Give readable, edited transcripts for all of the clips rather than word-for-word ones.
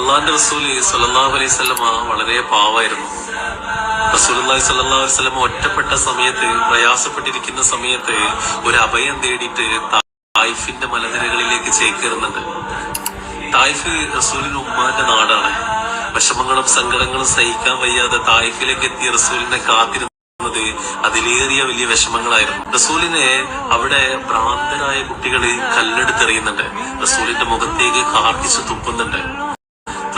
അള്ളാന്റെ റസൂല് സല്ലല്ലാഹു അലൈഹി വസല്ലമ വളരെ പാവായിരുന്നു. റസൂലുള്ളാഹി സ്വല്ലല്ലാഹു അലൈഹി വസല്ലമ ഒറ്റപ്പെട്ട സമയത്ത്, പ്രയാസപ്പെട്ടിരിക്കുന്ന സമയത്ത് ഒരു അഭയം തേടിയിട്ട് തായിഫിന്റെ മലനിരകളിലേക്ക് ചേക്കേറുന്നുണ്ട്. തായിഫ് റസൂലിന് ഉമ്മാന്റെ നാടാണ്. വിഷമങ്ങളും സങ്കടങ്ങളും സഹിക്കാൻ വയ്യാതെ തായിഫിലേക്ക് എത്തിയ റസൂലിനെ കാത്തിരുന്നത് അതിലേറിയ വലിയ വിഷമങ്ങളായിരുന്നു. റസൂലിനെ അവിടെ ഭ്രാന്തരായ കുട്ടികള് കല്ലെടുത്തെറിയുന്നുണ്ട്. റസൂലിന്റെ മുഖത്തേക്ക് കാർക്കിച്ചു തുപ്പുന്നുണ്ട്.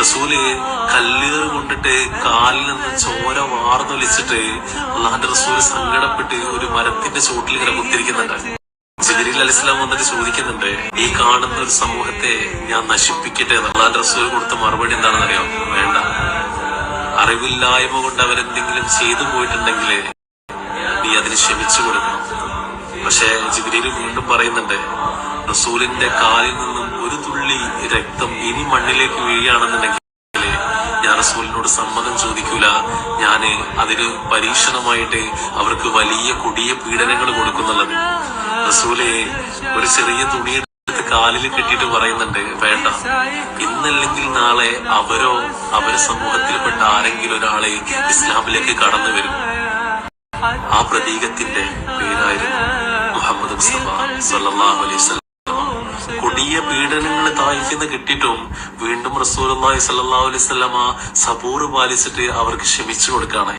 റസൂല് കല്ലുകൾ കൊണ്ടിട്ട് കാലിൽ നിന്ന് ചോര വാർന്നൊലിച്ചിട്ട് അള്ളാന്റെ റസൂല് സങ്കടപ്പെട്ട് ഒരു മരത്തിന്റെ ചുവട്ടിൽ ഇങ്ങനെ കുത്തിരിക്കുന്നുണ്ട്. ജിബ്രീൽ അലൈഹിസ്സലാം വന്നിട്ട് ചോദിക്കുന്നുണ്ട്, ഈ കാണുന്ന ഒരു സമൂഹത്തെ ഞാൻ നശിപ്പിക്കട്ടെ എന്ന്. അള്ളാന്റെ റസൂൽ കൊടുത്ത മറുപടി എന്താണെന്ന് അറിയാം? വേണ്ട. അറിവില്ലായ്മ കൊണ്ട് അവരെന്തെങ്കിലും ചെയ്തു പോയിട്ടുണ്ടെങ്കിൽ നീ അതിന് ക്ഷമിച്ചു കൊടുക്കണം. പക്ഷെ ജിബ്രീൽ വീണ്ടും പറയുന്നുണ്ട്, റസൂലിന്റെ കാലിൽ നിന്നും ഒരു തുള്ളി രക്തം ഇനി മണ്ണിലേക്ക് വീഴുകയാണെന്നുണ്ടെങ്കിൽ ഞാൻ റസൂലിനോട് സമ്മതം ചോദിക്കൂല. ഞാന് അതിന് പരീക്ഷണമായിട്ട് അവർക്ക് വലിയ കൊടിയ പീഡനങ്ങൾ കൊടുക്കുന്നുള്ളത്. റസൂല് ഒരു ചെറിയ തുണിയെടുത്ത് കാലിൽ കെട്ടിയിട്ട് പറയുന്നുണ്ട്, വേണ്ട, ഇന്നല്ലെങ്കിൽ നാളെ അവരോ അവരെ സമൂഹത്തിൽപ്പെട്ട ആരെങ്കിലും ഒരാളെ ഇസ്ലാമിലേക്ക് കടന്നു വരും. ആ പ്രതീകത്തിന്റെ പേരായിരുന്നു മുഹമ്മദ് മുസ്തഫ സല്ലല്ലാഹു അലൈഹി വസല്ലം. കൊടിയ പീഡനങ്ങൾ തായിഫിന്ന് കിട്ടിയിട്ടും വീണ്ടും റസൂലുള്ളാഹി സ്വല്ലല്ലാഹു അലൈഹി വസല്ലമ സബൂർ പാലിച്ചിട്ട് അവർക്ക് ക്ഷമിച്ചു കൊടുക്കാണ്.